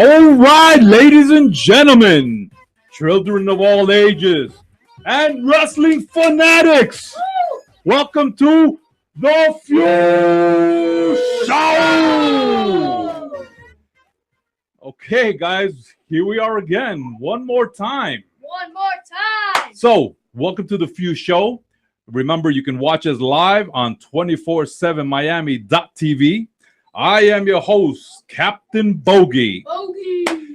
All right, ladies and gentlemen, children of all ages, and wrestling fanatics, welcome to the F.E.W. Show. Okay, guys, here we are again, one more time. So, welcome to the F.E.W. Show. Remember, you can watch us live on 247miami.tv. I am your host, Captain Bogy.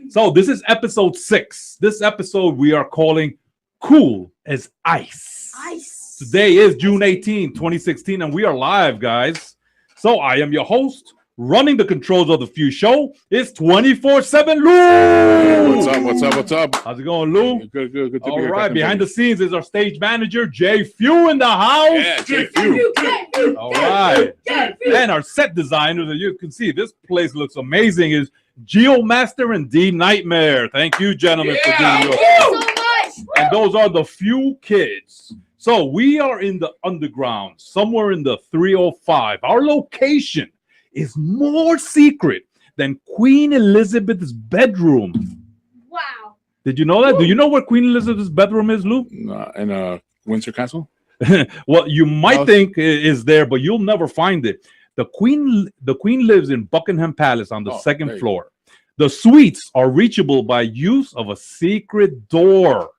So this is episode 6. This episode we are calling Cool as Ice. Today is June 18, 2016, and we are live, guys. So I am your host. Running the controls of the F.E.W. Show is 24/7 Lou. What's up? How's it going, Lou? Good to be here. All right, behind the scenes is our stage manager, JFEW in the house. Yeah, JFEW. All right. And our set designer, that you can see, this place looks amazing, is GIOMASTER and D Nightmare. Thank you, gentlemen, for doing your so much. And those are the F.E.W. kids. So we are in the underground, somewhere in the 305. Our location is more secret than Queen Elizabeth's bedroom. Wow. Did you know that? Do you know where Queen Elizabeth's bedroom is, Lou? In Windsor Castle. Well, you might think it is there, but you'll never find it. The Queen lives in Buckingham Palace on the second floor. The suites are reachable by use of a secret door.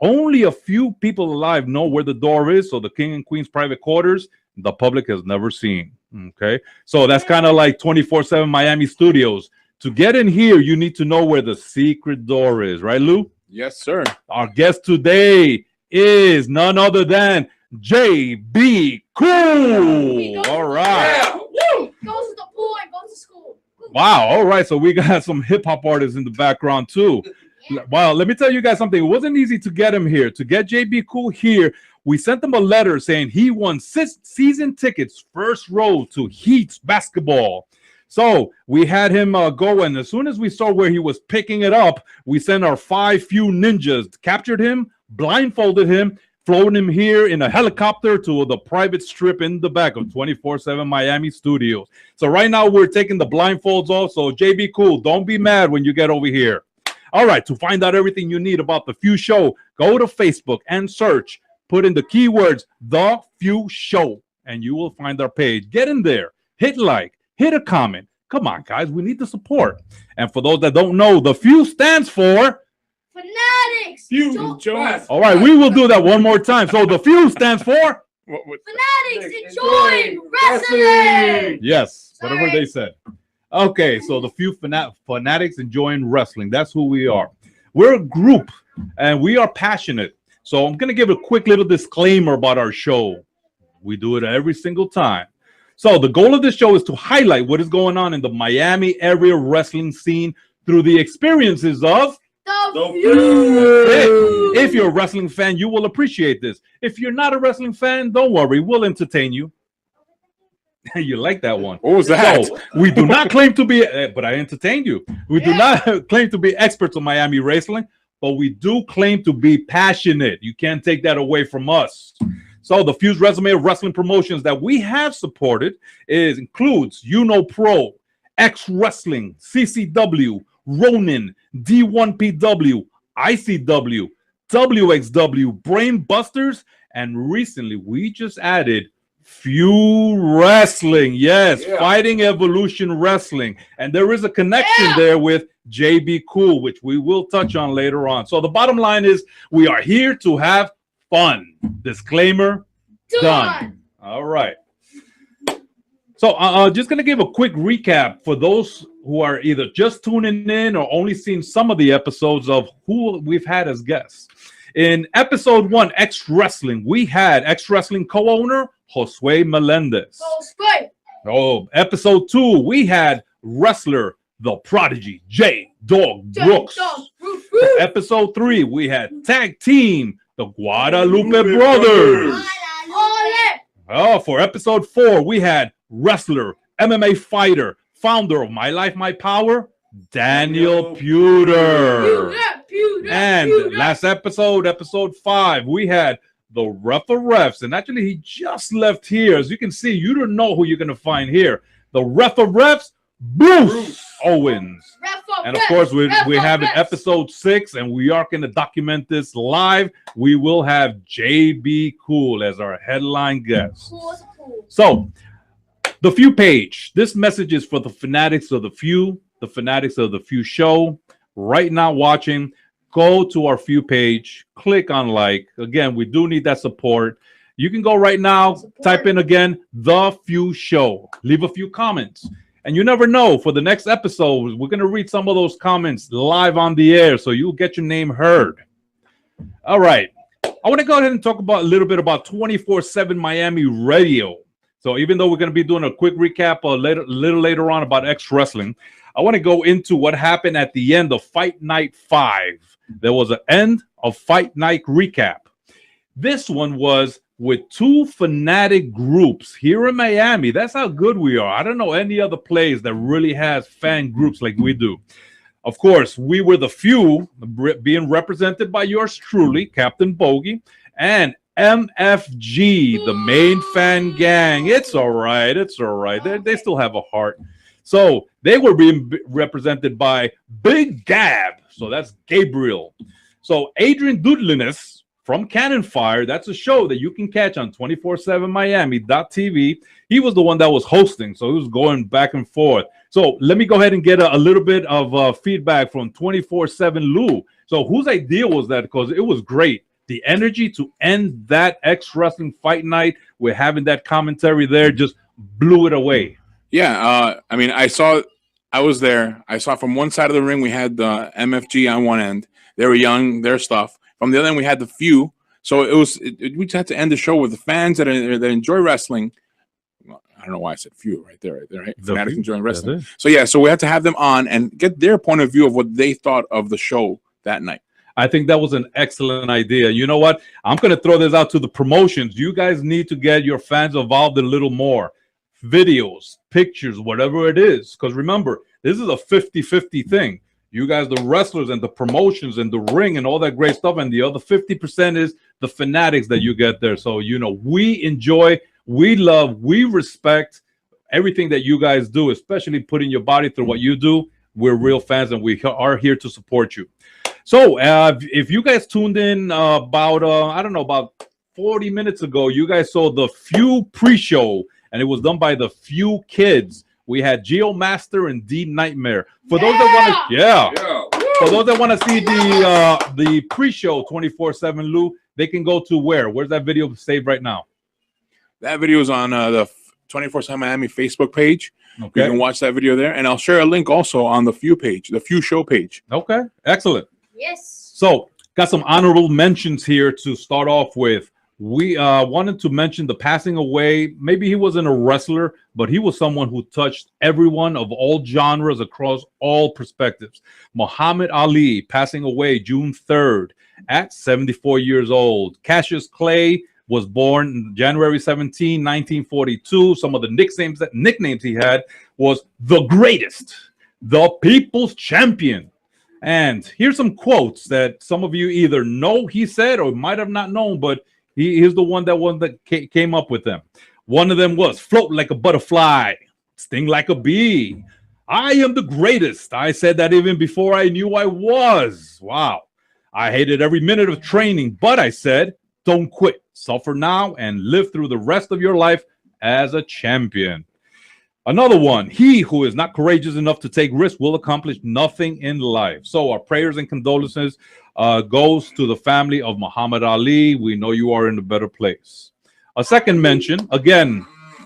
Only a few people alive know where the door is, so the King and Queen's private quarters, the public has never seen. Okay, so that's kind of like 24/7 Miami Studios. To get in here, you need to know where the secret door is, right, Lou? Yes, sir. Our guest today is none other than JB Cool. All right. Yeah. Goes to the pool and goes to school. Wow. All right. So we got some hip hop artists in the background too. Yeah. Wow. Let me tell you guys something. It wasn't easy to get him here. To get JB Cool here, we sent him a letter saying he won season tickets, first row to Heat basketball. So we had him go, and as soon as we saw where he was picking it up, we sent our 5 F.E.W. ninjas, captured him, blindfolded him, flown him here in a helicopter to the private strip in the back of 24/7 Miami Studios. So right now we're taking the blindfolds off. So JB Cool, don't be mad when you get over here. All right, to find out everything you need about the F.E.W. Show, go to Facebook and search. Put in the keywords, the F.E.W. Show, and you will find our page. Get in there, hit like, hit a comment. Come on, guys, we need the support. And for those that don't know, the F.E.W. stands for Fanatics. All right, we will do that one more time. So the F.E.W. stands for Fanatics enjoying wrestling. Yes, whatever they said. Okay, so the F.E.W. Fanatics enjoying wrestling. That's who we are. We're a group, and we are passionate. So I'm going to give a quick little disclaimer about our show. We do it every single time. So the goal of this show is to highlight what is going on in the Miami area wrestling scene through the experiences of The F.E.W. If you're a wrestling fan, you will appreciate this. If you're not a wrestling fan, don't worry. We'll entertain you. You like that one. What was that? So, we do not claim to be, but I entertained you. We do not claim to be experts on Miami wrestling, but we do claim to be passionate. You can't take that away from us. So the F.E.W.'s resume of wrestling promotions that we have supported includes Pro, X Wrestling, CCW, Ronin, D1PW, ICW, WXW, Brain Busters, and recently we just added F.E.W. Wrestling. Yes, Fighting Evolution Wrestling. And there is a connection there with JB Cool, which we will touch on later on. So the bottom line is we are here to have fun. Disclaimer done. All right. So just going to give a quick recap for those who are either just tuning in or only seen some of the episodes of who we've had as guests. In episode 1, X Wrestling, we had X Wrestling co-owner Josue Melendez. Oh, episode 2, we had wrestler The Prodigy, J Dog Brooks. Episode 3, we had tag team the Guadalupe Brothers. Oh, for episode 4, we had wrestler, MMA fighter, founder of My Life, My Power, Daniel Pewter. And last episode, episode 5, we had the Ref of Refs. And actually, he just left here. As you can see, you don't know who you're going to find here. The Ref of Refs, Bruce Owens. Ref up, And of ref. course, we Ref have up, an ref. episode 6, and we are going to document this live. We will have JB Cool as our headline guest. Cool as a pool. So, the Few page. This message is for the fanatics of the Few, the fanatics of the Few show. Right now, watching, go to our Few page, click on like. Again, we do need that support. You can go right now, type in again, The Few Show. Leave a few comments. And you never know, for the next episode, we're going to read some of those comments live on the air, so you'll get your name heard. All right. I want to go ahead and talk about a little bit about 24/7 Miami Radio. So even though we're going to be doing a quick recap a little later on about X Wrestling, I want to go into what happened at the end of Fight Night 5. There was an end of Fight Night recap. This one was with two fanatic groups here in Miami. That's how good we are. I don't know any other place that really has fan groups like we do. Of course, we were the Few, being represented by yours truly, Captain Bogy, and MFG, the main fan gang. It's all right. It's all right. They still have a heart. So they were being represented by Big Gab. So that's Gabriel. So Adrian Doodliness from Cannon Fire, that's a show that you can catch on 247miami.tv. He was the one that was hosting, so he was going back and forth. So let me go ahead and get a little bit of feedback from 24/7 Lou. So whose idea was that? Because it was great. The energy to end that X Wrestling Fight Night with having that commentary there just blew it away. Yeah, I mean, I was there. I saw from one side of the ring, we had the MFG on one end. They were young, their stuff. From the other end, we had the Few. So we just had to end the show with the fans that enjoy wrestling. Well, I don't know why I said Few right there, right? Fanatics enjoying wrestling. So yeah, so we had to have them on and get their point of view of what they thought of the show that night. I think that was an excellent idea. You know what? I'm going to throw this out to the promotions. You guys need to get your fans involved a little more. Videos, pictures, whatever it is. Because remember, this is a 50-50 thing. You guys, the wrestlers and the promotions and the ring and all that great stuff. And the other 50% is the fanatics that you get there. So, you know, we enjoy, we love, we respect everything that you guys do, especially putting your body through what you do. We're real fans and we are here to support you. So if you guys tuned in about, I don't know, about 40 minutes ago, you guys saw the Few pre-show and it was done by the Few Kids. We had GIOMASTER and D Nightmare. For those that want to, for those that want to see the pre-show 24/7 Lou, they can go to where? Where's that video saved right now? That video is on the 24/7 Miami Facebook page. Okay. You can watch that video there, and I'll share a link also on the Few page, the Few show page. Okay, excellent. Yes. So got some honorable mentions here to start off with. We wanted to mention the passing away. Maybe he wasn't a wrestler, but he was someone who touched everyone of all genres across all perspectives. Muhammad Ali passing away June 3rd at 74 years old. Cassius Clay was born January 17, 1942. Some of the nicknames he had was the greatest, the people's champion. And here's some quotes that some of you either know he said or might have not known, but he's the one that came up with them. One of them was, float like a butterfly, sting like a bee. I am the greatest. I said that even before I knew I was. Wow. I hated every minute of training, but I said, don't quit. Suffer now and live through the rest of your life as a champion. Another one, he who is not courageous enough to take risks will accomplish nothing in life. So our prayers and condolences goes to the family of Muhammad Ali. We know you are in a better place. A second mention, again,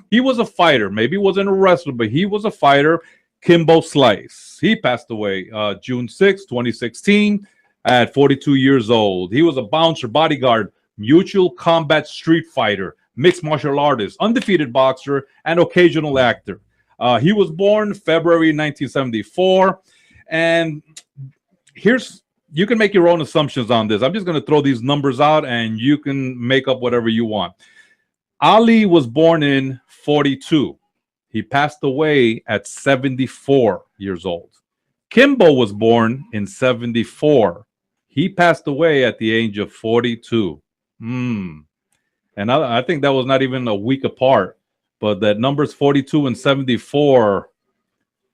he was a fighter. Maybe he wasn't a wrestler, but he was a fighter. Kimbo Slice. He passed away June 6, 2016 at 42 years old. He was a bouncer, bodyguard, mutual combat street fighter, mixed martial artist, undefeated boxer, and occasional actor. He was born February 1974. And you can make your own assumptions on this. I'm just going to throw these numbers out and you can make up whatever you want. Ali was born in 42. He passed away at 74 years old. Kimbo was born in 74. He passed away at the age of 42. And I think that was not even a week apart. But that numbers 42 and 74,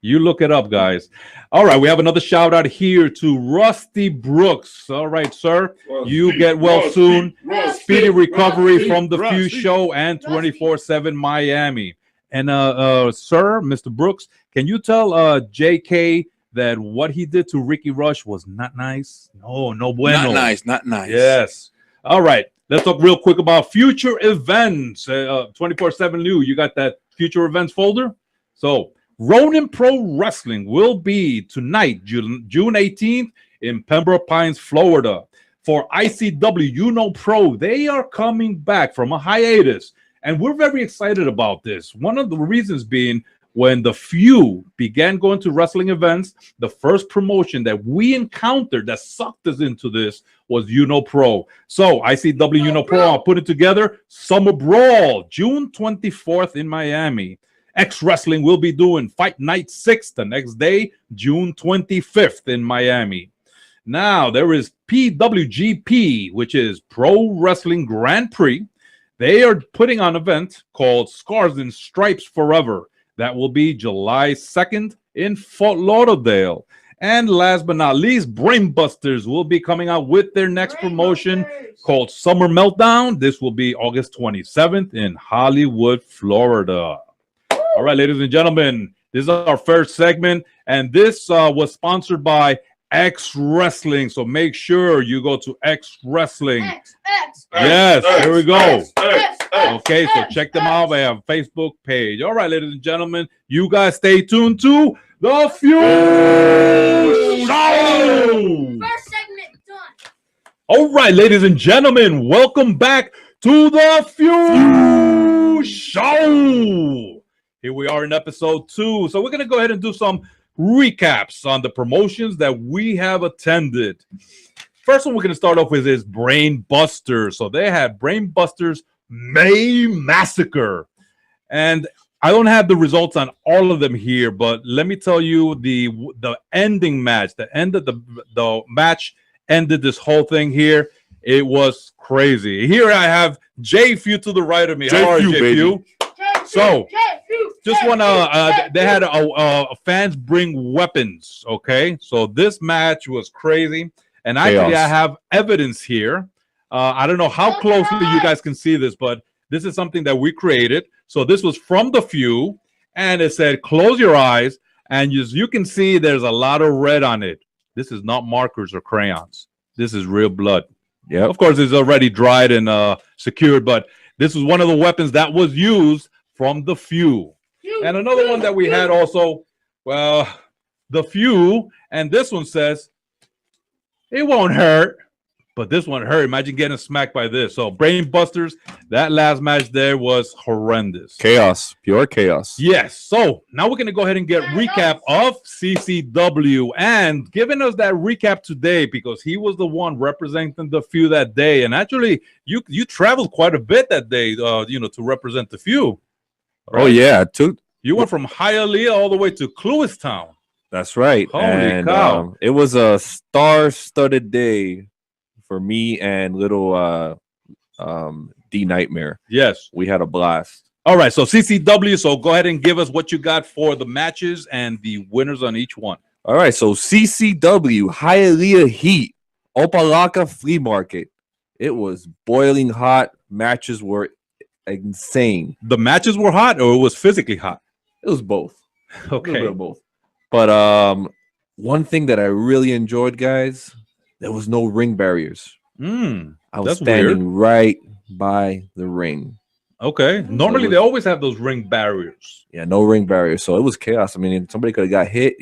You look it up, guys. All right, we have another shout out here to Rusty Brooks. All right, sir. You get well soon. Speedy recovery from the Few show and 24/7 Miami. And sir, Mr. Brooks, can you tell JK that what he did to Ricky Rush was not nice? No bueno. Not nice, not nice. Yes. All right. Let's talk real quick about future events. 24/7 New. You got that future events folder? So Ronin Pro Wrestling will be tonight, June 18th in Pembroke Pines, Florida. For ICW Pro, they are coming back from a hiatus. And we're very excited about this. One of the reasons being when the Few began going to wrestling events, the first promotion that we encountered that sucked us into this was Pro. So ICW Pro, I'll put it together. Summer Brawl, June 24th in Miami. X Wrestling will be doing Fight Night 6 the next day, June 25th in Miami. Now, there is PWGP, which is Pro Wrestling Grand Prix. They are putting on an event called Scars and Stripes Forever. That will be July 2nd in Fort Lauderdale. And last but not least, Brainbusters will be coming out with their next promotion called Summer Meltdown. This will be August 27th in Hollywood, Florida. All right, ladies and gentlemen, this is our first segment, and this was sponsored by X Wrestling. So make sure you go to X Wrestling. Yes, here we go. Okay, so check them out. They have a Facebook page. All right, ladies and gentlemen, you guys stay tuned to The Few Show. First segment done. All right, ladies and gentlemen, welcome back to The Few Show. Here we are in episode 2. So we're going to go ahead and do some recaps on the promotions that we have attended. First one we're going to start off with is Brain Busters. So they had Brain Busters May Massacre. And I don't have the results on all of them here, but let me tell you the ending match. The end of the match ended this whole thing here. It was crazy. Here I have JFEW to the right of me. How are you, JFEW? So, just want to, they had fans bring weapons, okay? So, this match was crazy. And actually, I have evidence here. I don't know how closely you guys can see this, but this is something that we created. So, this was from The Few, and it said, close your eyes. And you can see there's a lot of red on it. This is not markers or crayons. This is real blood. Yeah, of course, it's already dried and secured, but this was one of the weapons that was used from The Few. And another one that we had also, well, The Few, and this one says, it won't hurt, but this one hurt. Imagine getting smacked by this. So Brain Busters, that last match there was horrendous. Chaos, pure chaos. Yes. So now we're going to go ahead and get recap of CCW, and giving us that recap today because he was the one representing The Few that day. And actually, you traveled quite a bit that day, to represent The Few. Right? Oh yeah, you went from Hialeah all the way to Lewistown. That's right. Holy cow! It was a star-studded day for me and little D Nightmare. Yes, we had a blast. All right, so CCW. So go ahead and give us what you got for the matches and the winners on each one. All right, so CCW Hialeah Heat Opalaka Flea Market. It was boiling hot. Matches were insane. The matches were hot, or it was physically hot? It was both. Okay, a little bit of both. But one thing that I really enjoyed, guys, there was no ring barriers. I was standing right by the ring. Okay. Normally they always have those ring barriers. Yeah, no ring barriers. So it was chaos. I mean, somebody could have got hit,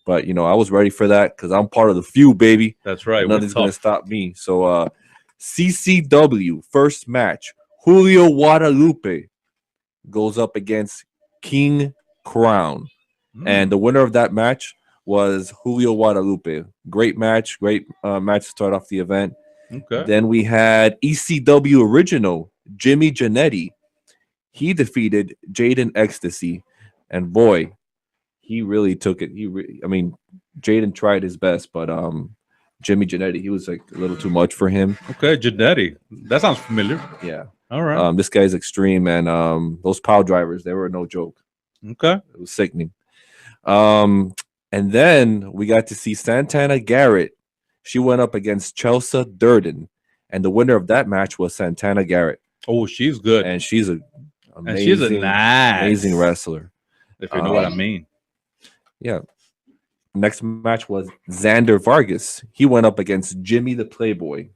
but I was ready for that because I'm part of The Few, baby. That's right. Nothing's gonna stop me. So CCW first match. Julio Guadalupe goes up against King Crown. And the winner of that match was Julio Guadalupe. Great match. Great match to start off the event. Okay. Then we had ECW original Jimmy Janetti. He defeated Jaden Ecstasy. And boy, he really took it. Jaden tried his best, but Jimmy Janetti, he was like a little too much for him. Okay, Janetti. That sounds familiar. Yeah. All right. This guy's extreme, and those pile drivers, they were no joke. Okay. It was sickening. And then we got to see Santana Garrett. She went up against Chelsea Durden, and the winner of that match was Santana Garrett. Oh, she's good. And she's a And she's a nice, amazing wrestler. if you know what I mean. Yeah. Next match was Xander Vargas. He went up against Jimmy the Playboy.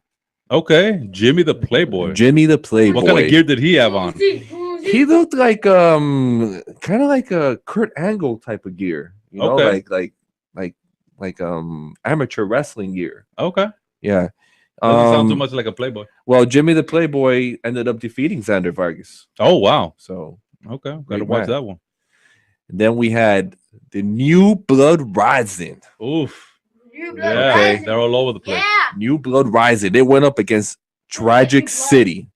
Okay, Jimmy the Playboy. Jimmy the Playboy. What kind of gear did he have on? He looked like kind of like a Kurt Angle type of gear. You know, Okay. like amateur wrestling gear. Okay, Yeah. doesn't sound too much like a Playboy. Well, Jimmy the Playboy ended up defeating Xander Vargas. Oh wow. So Okay, gotta Great watch match. that one. then we had the New Blood Rising. Oof. New Blood Yeah, Rising. they're all over the place. Yeah. New Blood Rising. They went up against Tragic City.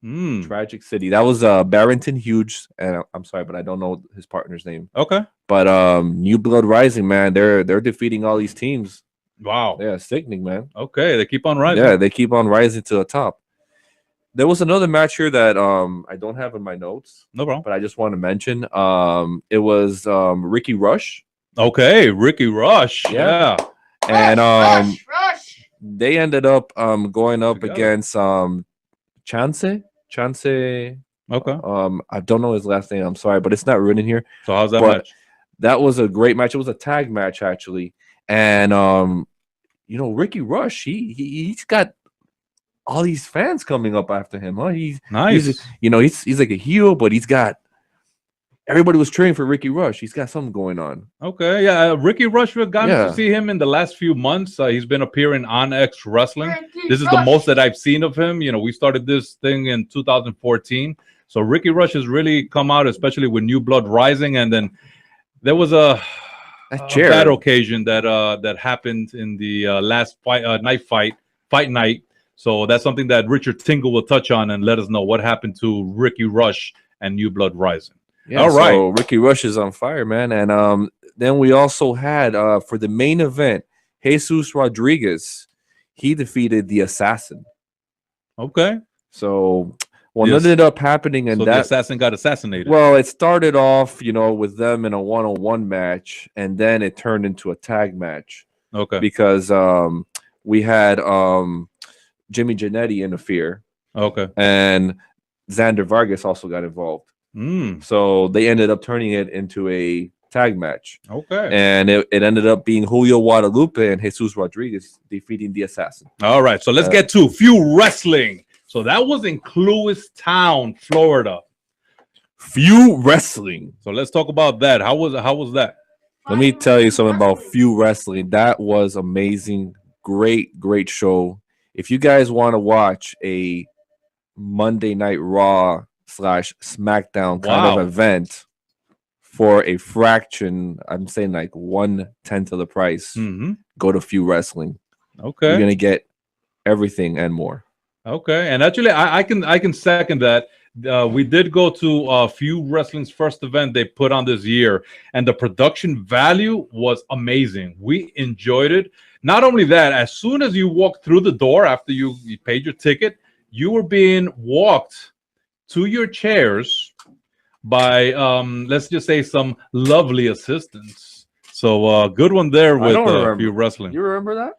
Mm. Tragic City. That was Barrington Hughes, and I'm sorry, but I don't know his partner's name. Okay. But New Blood Rising, man, they're defeating all these teams. Wow. Yeah, sickening, man. Okay, they keep on rising. Yeah, they keep on rising to the top. There was another match here that I don't have in my notes, No problem. but I just want to mention. It was Ricky Rush, Okay, Ricky Rush. Yeah. Yeah. and Rush. they ended up going up Together. against Chance. Okay. I don't know his last name. I'm sorry, but it's not written here. So how's that But- match? That was a great match. It was a tag match actually, and Ricky Rush, he's got all these fans coming up after him. Huh? Nice. He's like a heel, but he's got everybody was cheering for Ricky Rush. He's got something going on. Okay. Yeah. Ricky Rush, we've gotten Yeah. to see him in the last few months. He's been appearing on X Wrestling. Ricky This is the Rush. most that I've seen of him. We started this thing in 2014. So Ricky Rush has really come out, especially with New Blood Rising. And then there was a That a chair. bad occasion that happened in the last fight night. So that's something that Richard Tingle will touch on and let us know what happened to Ricky Rush and New Blood Rising. Yeah, All right. So Ricky Rush is on fire, man. And then we also had for the main event, Jesus Rodriguez. He defeated the Assassin. Okay. So what Yes. ended up happening in So the that assassin got assassinated. well, it started off, with them in a one-on-one match, and then it turned into a tag match Okay. because we had Jimmy Janetti interfere, Okay. and Xander Vargas also got involved. Mm. So they ended up turning it into a tag match, Okay. and it ended up being Julio Guadalupe and Jesus Rodriguez defeating the Assassin. All right. So let's get to Few Wrestling. So that was in Town, Florida. Few Wrestling. So let's talk about that. How was that? Let me tell you something about Few Wrestling. That was amazing. Great show. If you guys want to watch a Monday Night Raw / SmackDown kind Wow. of event for a fraction, I'm saying like 1/10 of the price, Mm-hmm. go to Few Wrestling. Okay. You're gonna get everything and more. Okay, and actually, I can second that. We did go to Few Wrestling's first event they put on this year, and the production value was amazing. We enjoyed it. Not only that, as soon as you walked through the door after you paid your ticket, you were being walked to your chairs by let's just say some lovely assistants. So good one there I with don't remember. Few Wrestling. You remember that?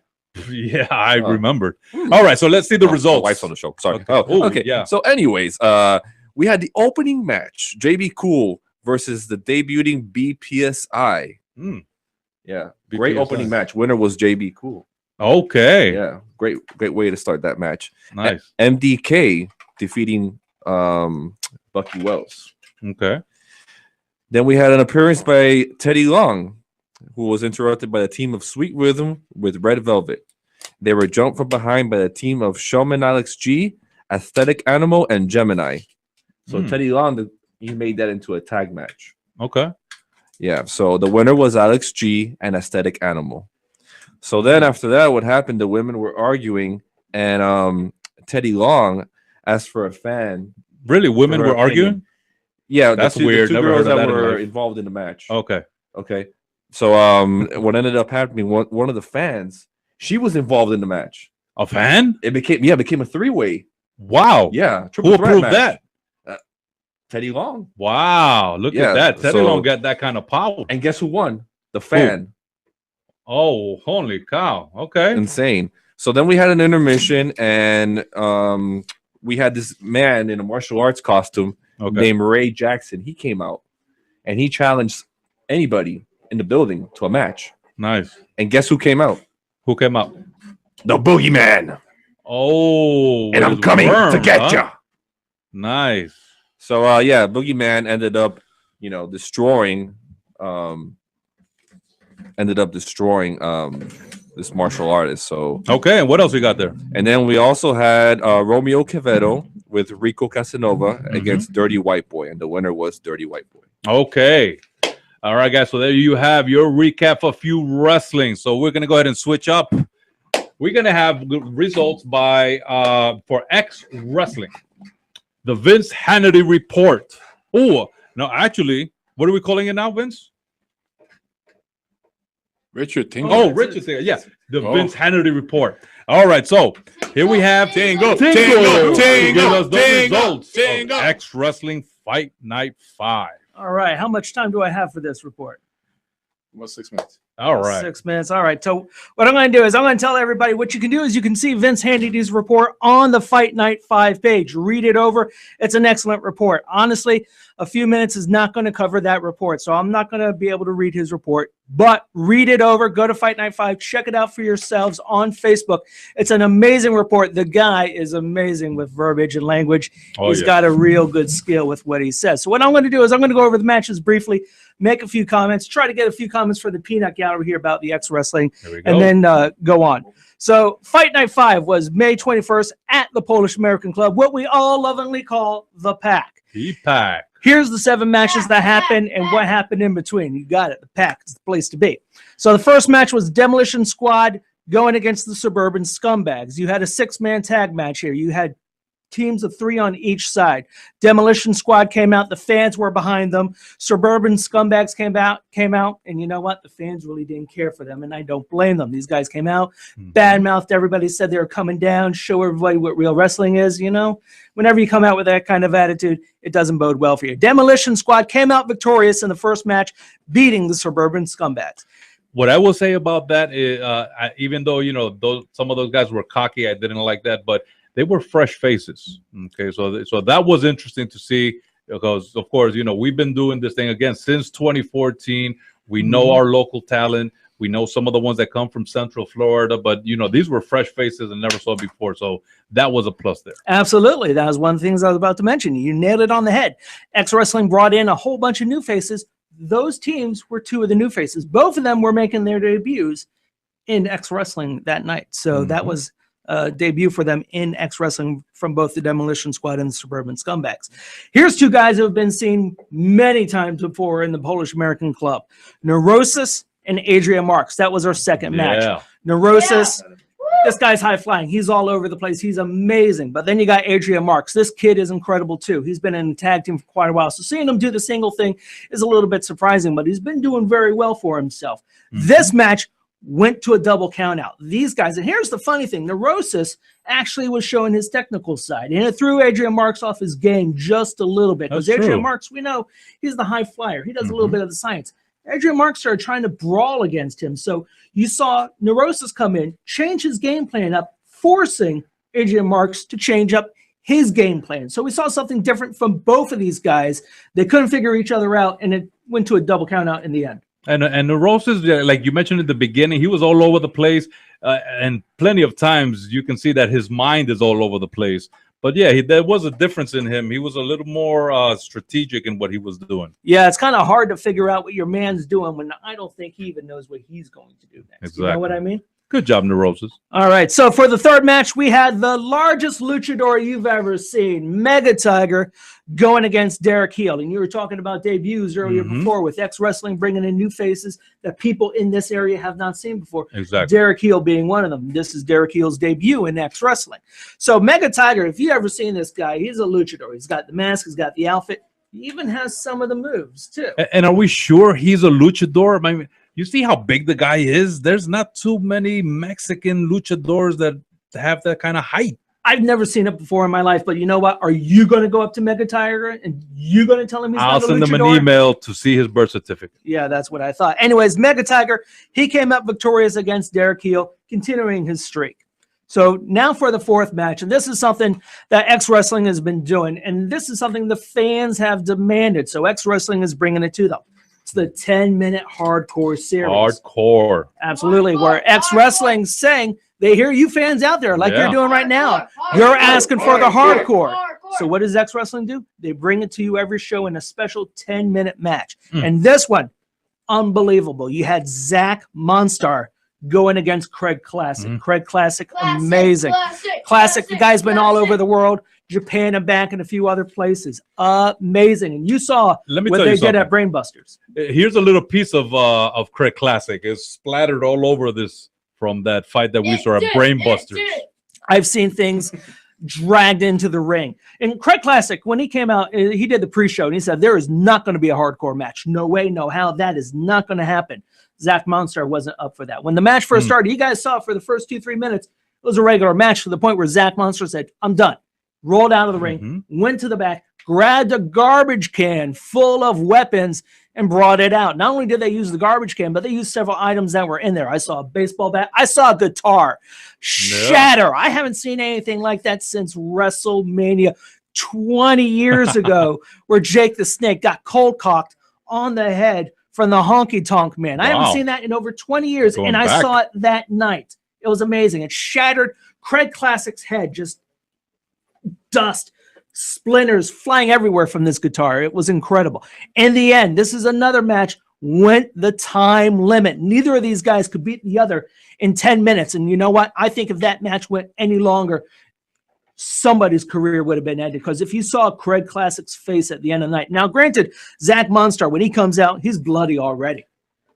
Yeah, I Oh. remembered. All right, so let's see the Oh, results. My wife's on the show. Sorry. Okay. Oh, Ooh, okay. yeah. So, anyways, we had the opening match: JB Cool versus the debuting BPSI. Mm. Yeah, great BPSI. opening match. Winner was JB Cool. Okay, Yeah, great way to start that match. nice. MDK defeating Bucky Wells. Okay, Then we had an appearance by Teddy Long, who was interrupted by the team of Sweet Rhythm with Red Velvet. They were jumped from behind by the team of Showman Alex G, Aesthetic Animal, and Gemini. So Hmm. Teddy Long, he made that into a tag match. okay. Yeah, so the winner was Alex G and Aesthetic Animal. So then after that, what happened? The women were arguing, and Teddy Long asked for a fan. Really, women For her were arguing. Yeah, That's the two, weird. The two Never girls heard of that that in were life. involved in the match. Okay, Okay. So what ended up happening, one of the fans, she was involved in the match. a fan? It became a three-way. Wow. Yeah. Who approved that? Teddy Long. Wow, look Yeah, at that. Teddy so- Long got that kind of power. And guess who won? The Fan. Oh, holy cow. Okay. Insane. So then we had an intermission, and we had this man in a martial arts costume named Ray Jackson. He came out and he challenged anybody in the building to a match. Nice. And guess who came out? Who came out? The Boogeyman. Oh, And I'm coming to get you. Nice. So yeah, Boogeyman ended up, destroying this martial artist. So okay, and what else we got there? And then we also had Romeo Quevedo with Rico Casanova against Dirty White Boy, and the winner was Dirty White Boy. Okay. All right, guys. So there you have your recap of Few Wrestling. So we're gonna go ahead and switch up. We're gonna have results by for X Wrestling, the Vince Hannity report. Oh no, actually, what are we calling it now, Vince? Richard Tingle. Oh, Richard Tingle. Yeah, the Vince Hannity report. All right, so here we have Tingle. Give us the Tingle. results Tingle. of X Wrestling Fight Night 5. All right. How much time do I have for this report? About 6 minutes. All right. 6 minutes. All right. So what I'm going to do is I'm going to tell everybody what you can do is you can see Vince Hannity's report on the Fight Night 5 page. Read it over. It's an excellent report. Honestly, a few minutes is not going to cover that report. So I'm not going to be able to read his report, but read it over. Go to Fight Night 5. Check it out for yourselves on Facebook. It's an amazing report. The guy is amazing with verbiage and language. He's got a real good skill with what he says. So what I'm going to do is I'm going to go over the matches briefly, make a few comments, try to get a few comments for the peanut gallery here about the X Wrestling, and then go on. So Fight Night 5 was May 21st at the Polish American Club, what we all lovingly call the Pack. The Pack. Here's the 7 matches that happened and what happened in between. You got it. The Pack is the place to be. So the first match was Demolition Squad going against the Suburban Scumbags. You had a 6-man tag match here. You had teams of 3 on each side. Demolition Squad came out. The fans were behind them. Suburban Scumbags came out, and you know what? The fans really didn't care for them, and I don't blame them. These guys came out, bad-mouthed everybody, said they were coming down, show everybody what real wrestling is. Whenever you come out with that kind of attitude, it doesn't bode well for you. Demolition Squad came out victorious in the first match, beating the Suburban Scumbags. What I will say about that is, even though some of those guys were cocky, I didn't like that, but they were fresh faces. Okay, so that was interesting to see because, of course, we've been doing this thing again since 2014. We know our local talent. We know some of the ones that come from Central Florida, but these were fresh faces and never saw before. So that was a plus there. Absolutely, that was one of the things I was about to mention. You nailed it on the head. X Wrestling brought in a whole bunch of new faces. Those teams were 2 of the new faces. Both of them were making their debuts in X Wrestling that night. So that was debut for them in X Wrestling from both the Demolition Squad and the Suburban Scumbags. Here's 2 guys who have been seen many times before in the Polish American Club. Neurosis and Adrian Marks. That was our second match. Neurosis, this guy's high flying. He's all over the place. He's amazing. But then you got Adrian Marks. This kid is incredible too. He's been in the tag team for quite a while. So seeing him do the single thing is a little bit surprising, but he's been doing very well for himself. This match went to a double count out. These guys, and here's the funny thing, Neurosis actually was showing his technical side, and it threw Adrian Marks off his game just a little bit. Because Adrian Marks, we know, he's the high flyer. He does a little bit of the science. Adrian Marks started trying to brawl against him. So you saw Neurosis come in, change his game plan up, forcing Adrian Marks to change up his game plan. So we saw something different from both of these guys. They couldn't figure each other out, and it went to a double count out in the end. And Neurosis, like you mentioned at the beginning, he was all over the place, and plenty of times you can see that his mind is all over the place. But yeah, there was a difference in him. He was a little more strategic in what he was doing. Yeah, it's kind of hard to figure out what your man's doing when I don't think he even knows what he's going to do next. Exactly. You know what I mean? Good job, Neurosis. All right, so for the third match, we had the largest luchador you've ever seen, Mega Tiger, going against Derek Heel. And you were talking about debuts earlier before with X Wrestling bringing in new faces that people in this area have not seen before. Exactly. Derek Heel being one of them. This is Derek Heel's debut in X Wrestling. So Mega Tiger, if you ever seen this guy, he's a luchador. He's got the mask, he's got the outfit. He even has some of the moves, too. And are we sure he's a luchador? I mean, you see how big the guy is? There's not too many Mexican luchadors that have that kind of height. I've never seen it before in my life, but you know what? Are you going to go up to Mega Tiger and you going to tell him he's I'll not a send him an luchador? email to see his birth certificate. Yeah, that's what I thought. Anyways, Mega Tiger, he came up victorious against Derek Heel, continuing his streak. So now for the fourth match, and this is something that X Wrestling has been doing, and this is something the fans have demanded. So X Wrestling is bringing it to them. It's the 10-minute hardcore series. Hardcore. Absolutely, where X Wrestling's saying they hear you fans out there like Yeah. you're doing right now. You're asking for the hardcore. So what does X Wrestling do? They bring it to you every show in a special 10-minute match. And this one, unbelievable. You had Zach Monstar going against Craig Classic. Craig Classic, amazing. Classic, the guy's been all over the world, Japan and back and a few other places. Amazing. And you saw Let me what tell they you did something. at Brainbusters. Here's a little piece of Craig Classic. It's splattered all over this from that fight that we saw at Brainbusters. I've seen things dragged into the ring. And Craig Classic, when he came out, he did the pre-show and he said, there is not going to be a hardcore match. No way, no how. That is not going to happen. Zach Monstar wasn't up for that. When the match first started, you guys saw it for the first 2-3 minutes, it was a regular match to the point where Zach Monstar said, I'm done. Rolled out of the ring, went to the back, grabbed a garbage can full of weapons and brought it out. Not only did they use the garbage can, but they used several items that were in there. I saw a baseball bat. I saw a guitar shatter. I haven't seen anything like that since WrestleMania 20 years ago, where Jake the Snake got cold cocked on the head from the Honky Tonk Man. I haven't seen that in over 20 years, and I saw it that night. It was amazing. It shattered Craig Classic's head, just dust, splinters flying everywhere from this guitar. It was incredible. In the end, this is another match, went the time limit. Neither of these guys could beat the other in 10 minutes. And you know what? I think if that match went any longer, somebody's career would have been ended, because if you saw Craig Classic's face at the end of the night. Now, granted, Zach Monstar, when he comes out, he's bloody already.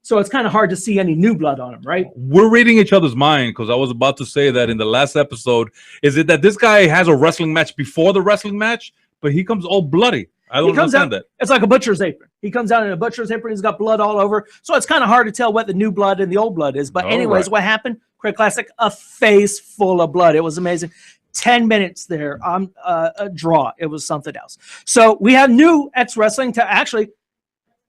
So it's kind of hard to see any new blood on him, right? We're reading each other's mind, because I was about to say that in the last episode. Is it that this guy has a wrestling match before the wrestling match, but he comes all bloody? I don't understand that. It's like a butcher's apron. He comes out in a butcher's apron. He's got blood all over. So it's kind of hard to tell what the new blood and the old blood is. But anyways, what happened? Craig Classic, a face full of blood. It was amazing. 10 minutes there on a draw. It was something else. So we have new X Wrestling, actually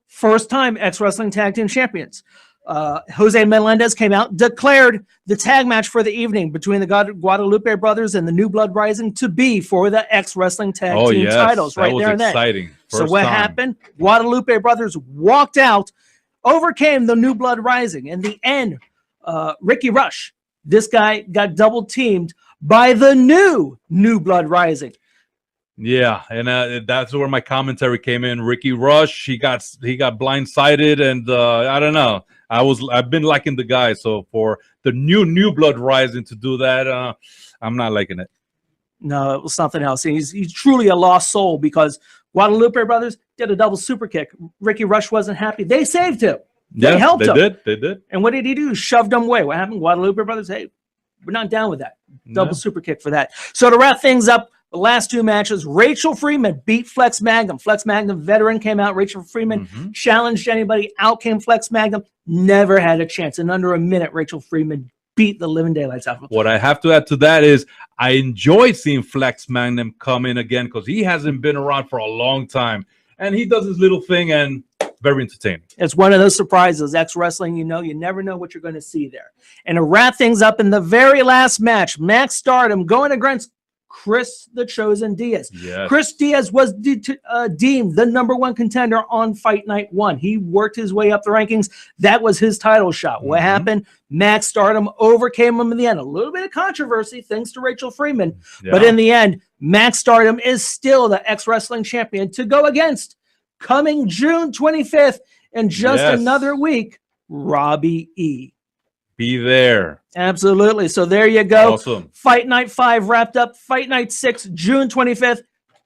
first time X Wrestling Tag Team Champions. Jose Melendez came out, declared the tag match for the evening between the Guadalupe brothers and the New Blood Rising to be for the X Wrestling Tag Team titles right there and then. Exciting. So what happened? Guadalupe brothers walked out, overcame the New Blood Rising. In the end, Ricky Rush, this guy got double teamed by the New Blood Rising. Yeah, and that's where my commentary came in. Ricky Rush, he got blindsided, and I don't know. I've been liking the guy, so for the New Blood Rising to do that, I'm not liking it. No, it was something else. He's truly a lost soul, because Guadalupe brothers did a double super kick. Ricky Rush wasn't happy. They saved him. They helped him. They did. And what did he do? Shoved him away. What happened? Guadalupe brothers, hey, we're not down with that. Double super kick for that. So to wrap things up, the last two matches, Rachel Freeman beat Flex Magnum. Flex Magnum veteran came out. Rachel Freeman challenged anybody. Out came Flex Magnum. Never had a chance. In under a minute, Rachel Freeman beat the living daylights out of him. What I have to add to that is I enjoy seeing Flex Magnum come in again, because he hasn't been around for a long time. And he does his little thing, and very entertaining. It's one of those surprises. X Wrestling, you never know what you're going to see there. And to wrap things up in the very last match, Max Stardom going against Chris the Chosen Diaz. Yes. Chris Diaz was deemed the #1 contender on Fight Night 1. He worked his way up the rankings. That was his title shot. What happened? Max Stardom overcame him in the end. A little bit of controversy thanks to Rachel Freeman. Yeah. But in the end, Max Stardom is still the X Wrestling champion to go against, coming June 25th in just another week, Robbie E. Be there. Absolutely. So there you go. Awesome. Fight Night 5 wrapped up. Fight Night 6, June 25th.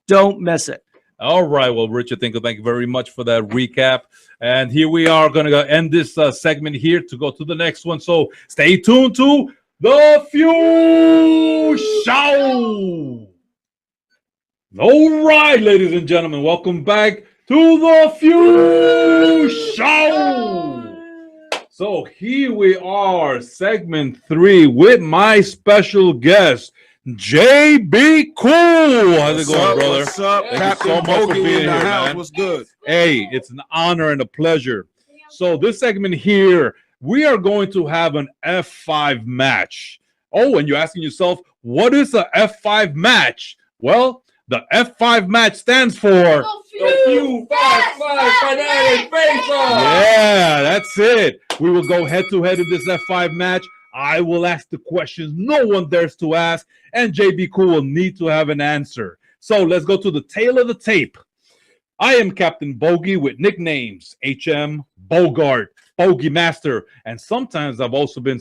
Don't miss it. All right. Well, Richard, thank you very much for that recap. And here we are going to end this segment here to go to the next one. So stay tuned to The Few Show. All right, ladies and gentlemen, welcome back to The Few Show. So here we are, segment 3, with my special guest, JB Cool. How's it going, brother? What's up? Thank you Captain so much for Bogy being in the here, house. man. What's good? Hey, it's an honor and a pleasure. So this segment here, we are going to have an F5 match. Oh, and you're asking yourself, what is a F5 match? Well, the F5 match stands for... Few fast fanatic face off. Yeah, that's it. We will go head-to-head in this F5 match. I will ask the questions no one dares to ask, and JB Cool will need to have an answer. So let's go to the tail of the tape. I am Captain Bogy with nicknames HM, Bogart, Bogey Master, and sometimes I've also been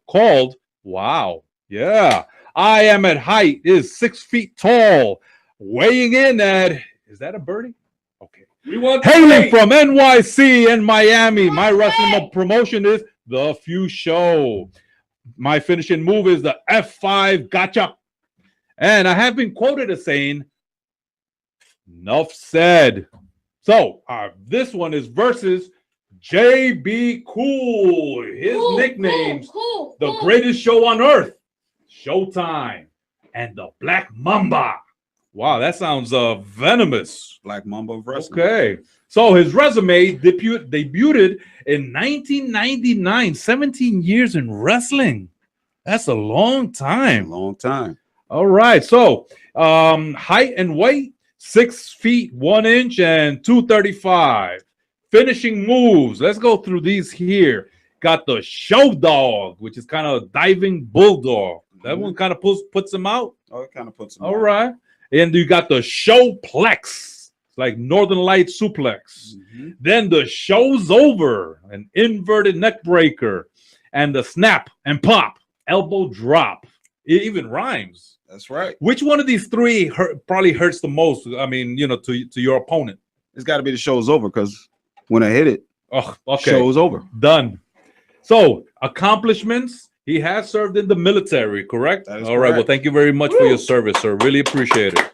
called, wow, yeah. I am at height, is 6 feet tall, weighing in at, is that a birdie? Okay. We want Hailing from NYC and Miami, my wrestling promotion is The Few Show. My finishing move is the F5 gotcha. And I have been quoted as saying, enough said. So this one is versus JB Cool. His nicknames, the greatest show on earth, Showtime, and the Black Mamba. Wow, that sounds venomous. Black Mamba of Wrestling. Okay. So his resume debuted in 1999, 17 years in wrestling. That's a long time. Long time. All right. So height and weight, 6 feet 1 inch and 235. Finishing moves. Let's go through these here. Got the show dog, which is kind of diving bulldog. That one kind of puts him out. Oh, it kind of puts him All out. right. And you got the showplex. Like Northern Light suplex. Then the show's over, an inverted neck breaker, and the snap and pop, elbow drop. It even rhymes. That's right. Which one of these three probably hurts the most? I mean, you know, to your opponent. It's got to be the show's over because when I hit it, Oh, okay. show's over. Done. So accomplishments. He has served in the military, correct? That is All right. Well, correct. thank you very much for your service, sir. Really appreciate it.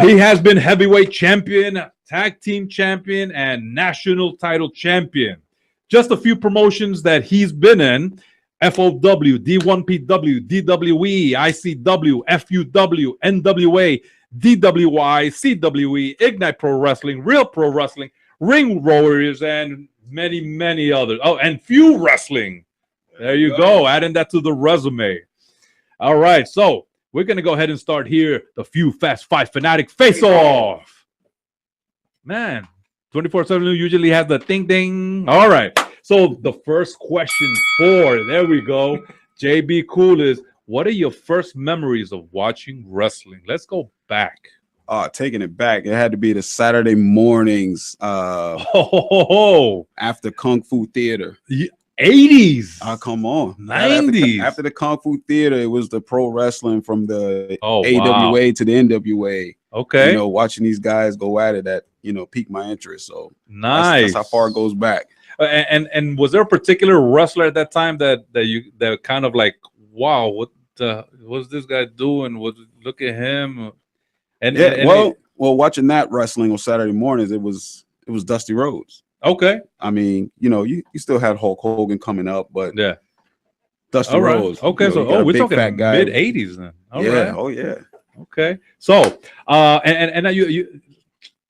He has been heavyweight champion, tag team champion, and national title champion. Just a few promotions that he's been in: F.E.W, D1PW, DWE, ICW, F.E.W, NWA, DWI, CWE, Ignite Pro Wrestling, Real Pro Wrestling, Ring Warriors, and many, many others. Oh, and Few Wrestling. There you go. Adding that to the resume. All right. So we're going to go ahead and start here. The Few Fast 5 Fanatic Face-Off. Man, 24/7 usually has the ding ding. All right. So the first question there we go. JB Cool is, what are your first memories of watching wrestling? Let's go back. Taking it back, it had to be the Saturday mornings Oh, after Kung Fu Theater. 80s. Come on. 90s. After the Kung Fu Theater, it was the pro wrestling from the Oh, AWA wow. to the NWA. Okay. You know, watching these guys go at it, that, you know, piqued my interest. So Nice. that's how far it goes back. And was there a particular wrestler at that time that kind of like, wow, what's this guy doing? Look at him. And Yeah, and well, watching that wrestling on Saturday mornings, it was Dusty Rhodes. okay. I mean, you know, you still had Hulk Hogan coming up, but Yeah. Dusty All right. Rhodes. Okay. you know, So you got a we're big talking fat guy. mid 80s then. All yeah. right. Oh yeah. Okay. So and now you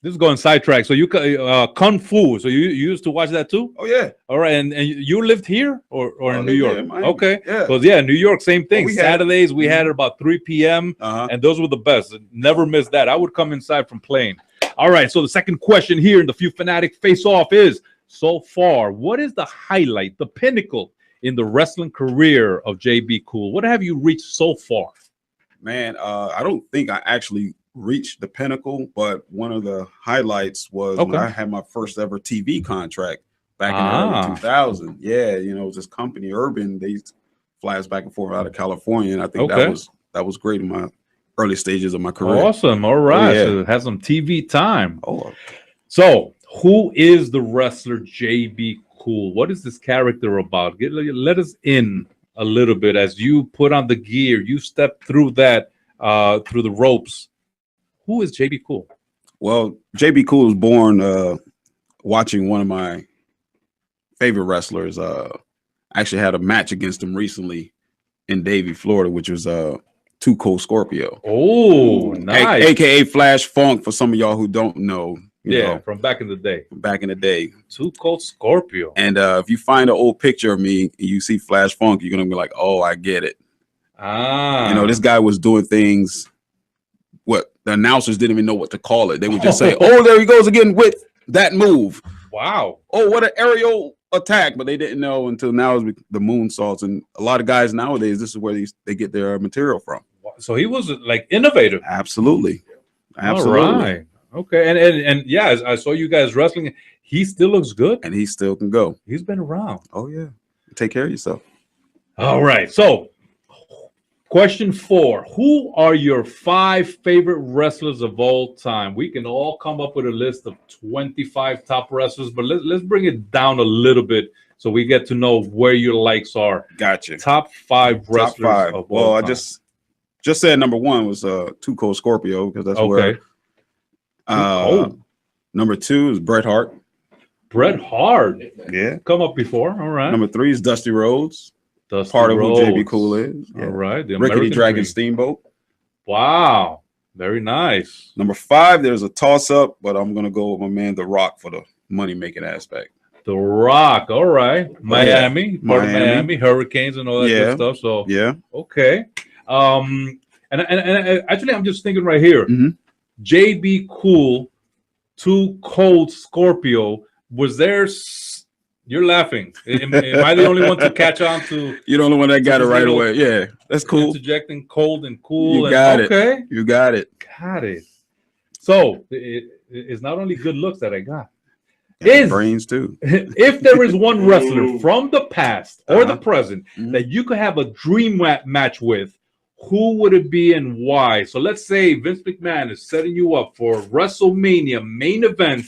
this is going sidetrack. So you Kung Fu. So you used to watch that too? Oh yeah. All right. And you lived here or I in New lived York? here in Miami. Okay. Yeah. Because yeah, New York, same thing. we had- Saturdays we had it about 3 p.m. Uh-huh. and those were the best. Never missed that. I would come inside from playing. All right. So the second question here in the Few Fanatic Face-Off is, so far, what is the highlight, the pinnacle in the wrestling career of JB Cool? What have you reached so far? Man, I don't think I actually reached the pinnacle, but one of the highlights was when I had my first ever TV contract back in the early 2000. Yeah, you know, it was this company, Urban. They fly us back and forth out of California, and I think that was great in my early stages of my career. Awesome. All right. yeah. So it has some TV time. Oh, So who is the wrestler JB Cool? What is this character about? Let us in a little bit as you put on the gear, you step through that, through the ropes. Who is JB Cool? well, JB Cool was born watching one of my favorite wrestlers. I actually had a match against him recently in Davie, Florida, which was Too Cold Scorpio. Oh, nice. AKA Flash Funk for some of y'all who don't know. You know, from back in the day. back in the day. Too Cold Scorpio. And if you find an old picture of me and you see Flash Funk, you're gonna be like, "Oh, I get it." You know, this guy was doing things what the announcers didn't even know what to call it. They would just say, "Oh, there he goes again with that move." Wow. Oh, what an aerial attack! But they didn't know until now is the moonsaults. And a lot of guys nowadays, this is where they get their material from. So he was like innovative. Absolutely. Absolutely. All right. Okay. And yeah, I saw you guys wrestling. He still looks good. And he still can go. He's been around. Oh, yeah. Take care of yourself. All right. So, question 4. Who are your 5 favorite wrestlers of all time? We can all come up with a list of 25 top wrestlers, but let's bring it down a little bit so we get to know where your likes are. Gotcha. Top 5 wrestlers Top 5. of all time. I just said number 1 was Too Cold Scorpio because that's where. Number 2 is Bret Hart. Bret Hart. Yeah. Come up before. All right. Number 3 is Dusty Rhodes. Part of who JB Cool is. Yeah. All right. The Rickety American Dragon Dream. Steamboat. Wow. Very nice. Number 5, there's a toss-up, but I'm going to go with my man, The Rock, for the money-making aspect. The Rock. All right. Miami. Part of Miami. Hurricanes and all that good stuff. So, yeah. Okay. And actually, I'm just thinking right here. JB Cool, Too Cold Scorpio. Was there? You're laughing. Am I the only one to catch on to? You're the only one that got it right away. Yeah, that's cool. Interjecting cold and cool. You got it. Okay. You got it. Got it. So it's not only good looks that I got. Is brains too. If there is one wrestler from the past or the present that you could have a dream match with, who would it be and why? So let's say Vince McMahon is setting you up for WrestleMania main event,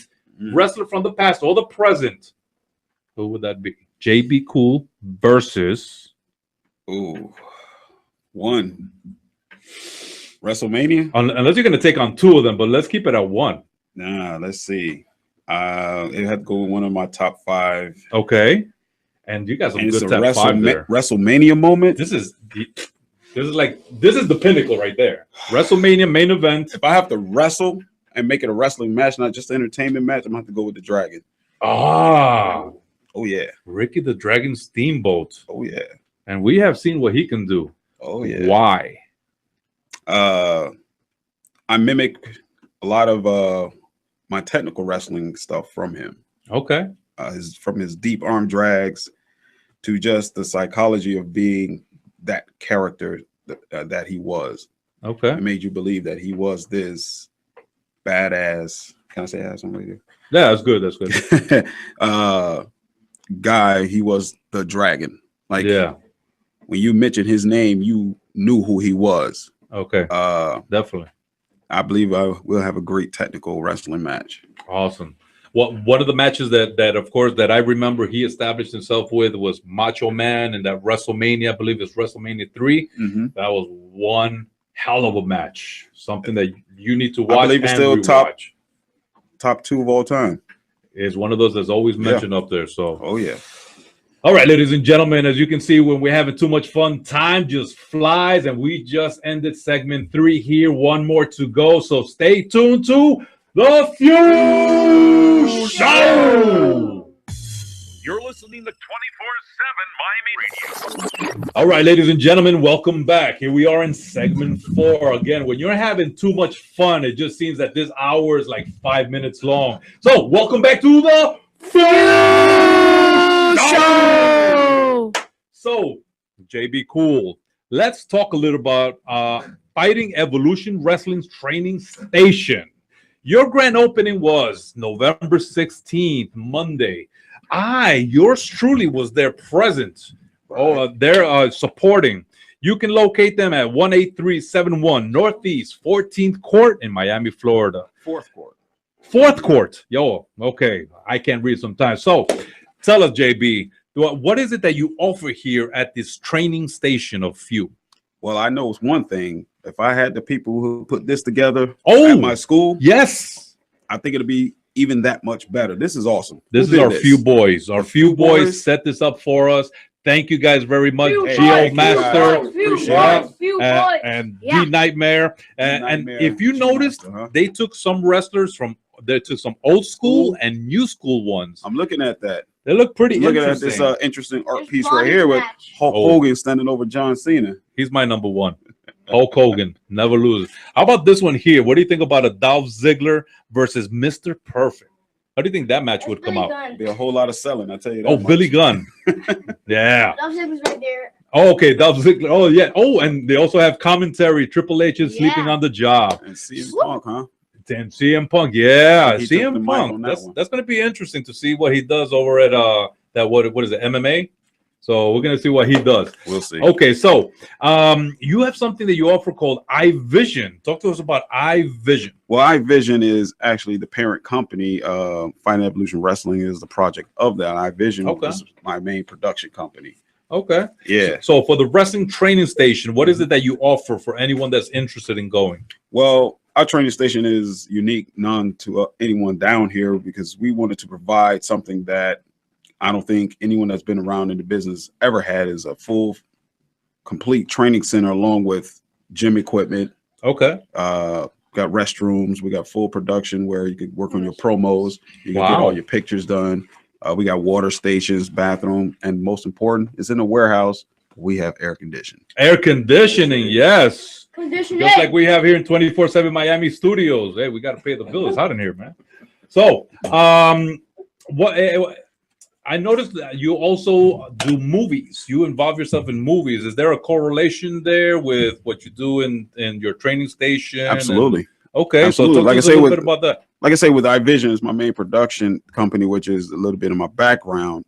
wrestler from the past or the present. Who would that be? JB Cool versus. One. WrestleMania? Unless you're going to take on 2 of them, but let's keep it at 1. Nah, let's see. It had to go with one of my top 5. Okay. And you got some good top 5 there. WrestleMania moment? This is the pinnacle right there. WrestleMania main event. If I have to wrestle and make it a wrestling match, not just an entertainment match, I'm going to have to go with the Dragon. Oh, yeah. Ricky the Dragon Steamboat. Oh, yeah. And we have seen what he can do. Oh, yeah. Why? I mimic a lot of my technical wrestling stuff from him. Okay. From his deep arm drags to just the psychology of being that character that he was. Okay. It made you believe that he was this badass. Can I say ass on radio? Yeah, that's good. That's good. Guy, he was the Dragon. Like, yeah, when you mentioned his name, you knew who he was. Okay. Definitely. I believe we'll have a great technical wrestling match. Awesome. One of the matches that of course that I remember he established himself with was Macho Man and that WrestleMania, I believe it's WrestleMania 3. That was one hell of a match. Something that you need to watch. I believe it's still top 2 of all time. It's one of those that's always mentioned up there. So oh yeah. All right, ladies and gentlemen, as you can see, when we're having too much fun, time just flies, and we just ended segment 3 here. 1 more to go, so stay tuned to The Few Show. You're listening to 24/7 Miami Radio. All right, ladies and gentlemen, welcome back. Here we are in segment 4. Again, when you're having too much fun, it just seems that this hour is like 5 minutes long. So, welcome back to The Few Show. So, JB Cool, let's talk a little about Fighting Evolution Wrestling's training station. Your grand opening was November 16th, Monday. Yours truly was there present. They're supporting. You can locate them at 18371 Northeast 14th Court in Miami, Florida. 4th Court. 4th Court. Yo, okay. I can't read sometimes. So tell us, JB, what is it that you offer here at this training station of Few? Well, I know it's one thing. If I had the people who put this together at my school, yes, I think it'll be even that much better. This is awesome. This is our Few boys. Our Few boys set this up for us. Thank you guys very much, Hey, GIOMASTer. Few And D Nightmare. And if you noticed, they took some wrestlers they took some old school and new school ones. I'm looking at that. They look pretty Looking interesting. at this interesting art piece right here with Hulk Hogan standing over John Cena. He's my number one. Hulk Hogan, never loses. How about this one here? What do you think about a Dolph Ziggler versus Mr. Perfect? How do you think that match would come out? Be a whole lot of selling, I tell you that. Oh, much. Billy Gunn. Yeah. Dolph Ziggler's right there. Oh, okay, Dolph Ziggler. Oh, yeah. Oh, and they also have commentary. Triple H is sleeping on the job. And CM Punk, huh? And CM Punk, yeah, He took the CM mic Punk. on that That's going to be interesting to see what he does over at that what is it, MMA? So we're going to see what he does. We'll see. Okay, so you have something that you offer called iVision. Talk to us about iVision. Well, iVision is actually the parent company. Fight Evolution Wrestling is the project of that. iVision is my main production company. Okay. Yeah. So for the wrestling training station, what is it that you offer for anyone that's interested in going? Well, our training station is unique, none to anyone down here, because we wanted to provide something that I don't think anyone that's been around in the business ever had, is a full, complete training center along with gym equipment. Okay. Got restrooms. We got full production where you could work on your promos. You can get all your pictures done. We got water stations, bathroom, and most important, it's in a warehouse. We have air conditioning. Air conditioning, yes. Conditioning. Just like we have here in 24/7 Miami studios. Hey, we got to pay the bill. It's hot in here, man. So, what I noticed that you also do movies. You involve yourself in movies. Is there a correlation there with what you do in your training station? Absolutely. Okay, absolutely. So talk to us a little bit about that. Like I say, with iVision is my main production company, which is a little bit of my background.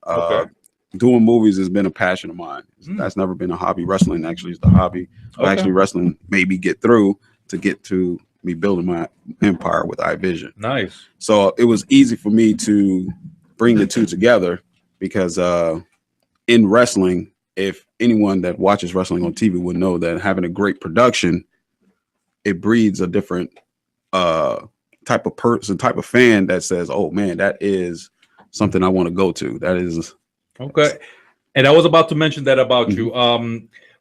Doing movies has been a passion of mine. That's never been a hobby. Wrestling actually is the hobby. Actually, wrestling made me get through to get to me building my empire with iVision. Nice. So it was easy for me to bring the two together, because in wrestling, if anyone that watches wrestling on TV would know that having a great production, it breeds a different type of person, type of fan that says, "Oh man, that is something I want to go to." That is okay. And I was about to mention that about you.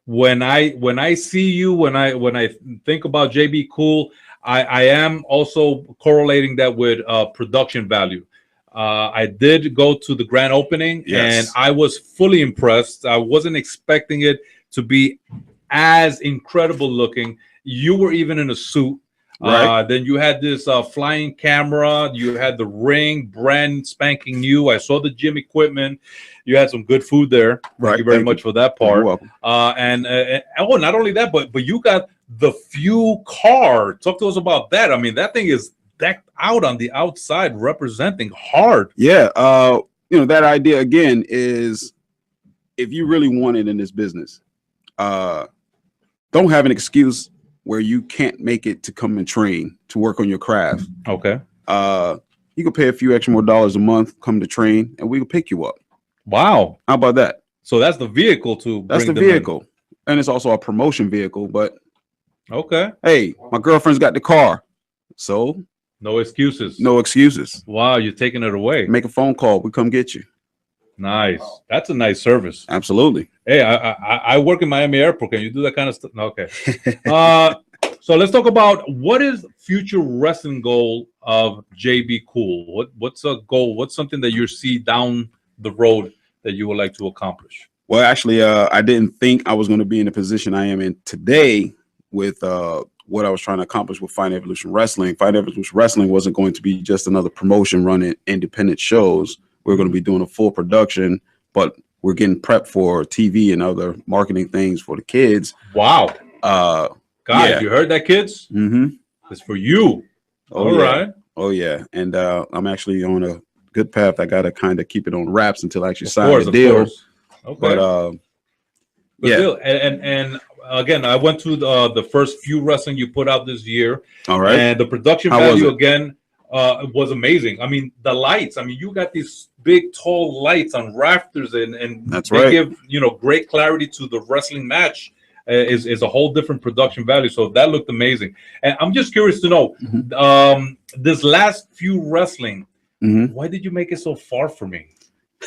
When I see you, when I think about JB Cool, I am also correlating that with production value. I did go to the grand opening, and I was fully impressed. I wasn't expecting it to be as incredible looking. You were even in a suit. Then you had this flying camera. You had the ring, brand spanking new. I saw the gym equipment. You had some good food there. Thank you very much for that part. You're welcome. Not only that, but you got the Few card. Talk to us about that. I mean, that thing is decked out on the outside, representing hard. Yeah. That idea again is, if you really want it in this business, don't have an excuse where you can't make it to come and train to work on your craft. Okay. You can pay a few extra more dollars a month, come to train, and we will pick you up. Wow. How about that? So that's the vehicle to That's the vehicle. And it's also a promotion vehicle, but okay. Hey, my girlfriend's got the car. So no excuses. No excuses. Wow, you're taking it away. Make a phone call. We come get you. Nice. That's a nice service. Absolutely. Hey, I work in Miami Airport. Can you do that kind of stuff? No, okay. So let's talk about what is future wrestling goal of JB Cool. What's a goal? What's something that you see down the road that you would like to accomplish? Well, actually, I didn't think I was going to be in the position I am in today with what I was trying to accomplish with Fight Evolution Wrestling. Fight Evolution Wrestling wasn't going to be just another promotion running independent shows. We're going to be doing a full production, but we're getting prepped for TV and other marketing things for the kids. Wow. Guys, you heard that, kids? Mm-hmm. It's for you. All right. Oh, yeah. And I'm actually on a good path. I got to kind of keep it on wraps until I actually sign the deal. Okay. But still, and again, I went to the first few wrestling you put out this year. All right. And the production value again was amazing. I mean, the lights. I mean, you got these big, tall lights on rafters, and that's they give great clarity to the wrestling match. Is a whole different production value. So that looked amazing. And I'm just curious to know, this last few wrestling, why did you make it so far for me?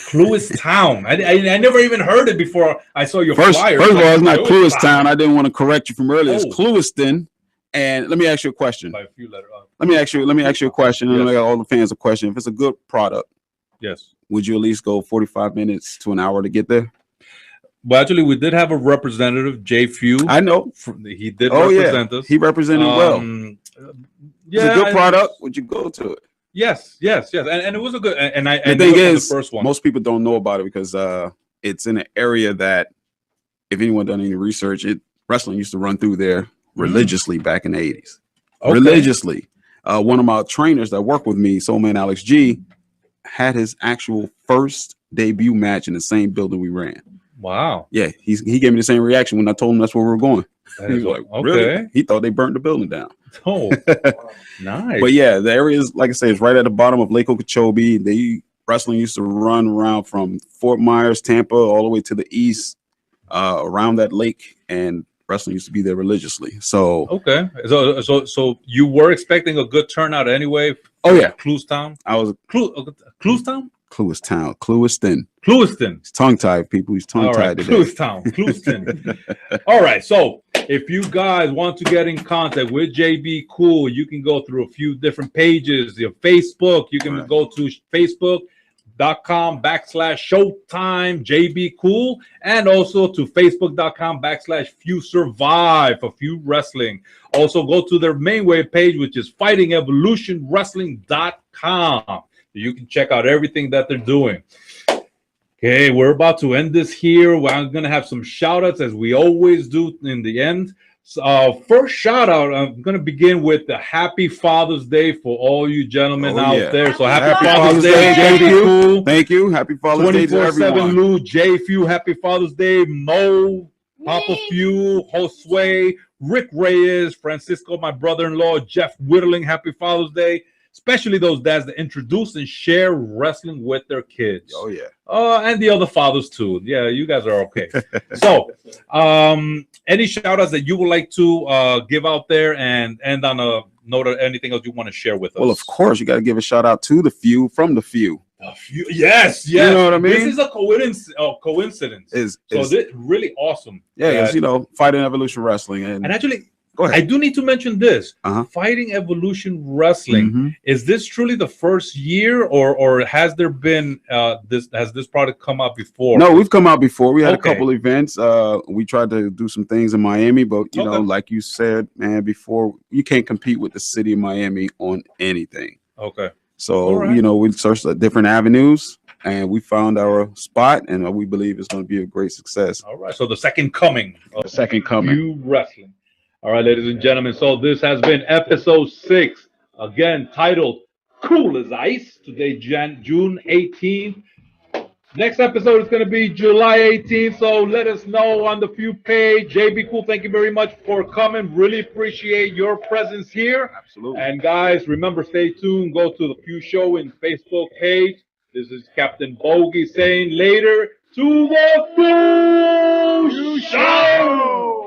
Clueless Town. I never even heard it before I saw your flyer. First of all, it's not Clueless Clueless Town. I didn't want to correct you from earlier. It's Oh. Clueleston. And let me ask you a question. By a few letters. Let me ask you a question, and Yes. let all the fans a question. If it's a good product, Yes. would you at least go 45 minutes to an hour to get there? Well, actually, we did have a representative, JFEW. I know. He did Oh yeah, represent us. he represented well. Yeah, It's a good product. Would you go to it? Yes, and it was a good. And I The knew thing it from is, the first one. most people don't know about it because it's in an area that, if anyone done any research, wrestling used to run through there religiously back in the 80s. Okay. Religiously. One of my trainers that worked with me, Soul Man Alex G, had his actual first debut match in the same building we ran. Wow. Yeah, he gave me the same reaction when I told him that's where we were going. That He is was like, okay. really? He thought they burnt the building down. Oh, nice. But yeah, the area is, like I say, it's right at the bottom of Lake Okeechobee. Wrestling used to run around from Fort Myers, Tampa, all the way to the east, around that lake, and wrestling used to be there religiously. So okay, so you were expecting a good turnout anyway. Oh yeah, Clueless Town. I was Clueless Town. Clueless Town, Clueleston. He's tongue tied, people. He's tongue tied today. Clueless Town, Clueleston. All right, so if you guys want to get in contact with JB Cool, you can go through a few different pages. Your Facebook, you can go to facebook.com/Showtime JB Cool, and also to facebook.com/Few Survive for Few Wrestling. Also go to their main web page, which is fightingevolutionwrestling.com. You can check out everything that they're doing. Okay, we're about to end this here. I'm going to have some shout outs as we always do in the end. So, first shout out, I'm going to begin with the Happy Father's Day for all you gentlemen out there. So happy Father's Day, JB Cool. Thank you. Happy Father's Day to everyone. 24/7 Lou, JFEW, happy Father's Day. Mo, Papa Few, Josue, Rick Reyes, Francisco, my brother-in-law, Jeff Whittling, happy Father's Day. Especially those dads that introduce and share wrestling with their kids. Oh yeah. And the other fathers too. Yeah, you guys are okay. So, any shout outs that you would like to give out there, and end on a note of anything else you want to share with us? Well, of course, you got to give a shout out to the few from the few. Yes. You know what I mean? This is a coincidence. This really awesome. Yeah, it's, Fighting Evolution Wrestling, and actually, go ahead. I do need to mention this. Fighting Evolution Wrestling. Is this truly the first year, or has there been has this product come out before? No, we've come out before. We had a couple events. We tried to do some things in Miami, but you know, like you said, man, before, you can't compete with the city of Miami on anything. Okay. So we searched different avenues, and we found our spot, and we believe it's going to be a great success. All right. So the second coming. The second coming. Few Wrestling. All right, ladies and gentlemen. So this has been episode 6, again titled "Cool as Ice." Today, June 18th. Next episode is going to be July 18th. So let us know on the Few page. JB Cool, thank you very much for coming. Really appreciate your presence here. Absolutely. And guys, remember, stay tuned. Go to the Few Show in Facebook page. This is Captain Bogy saying later to the Few Show.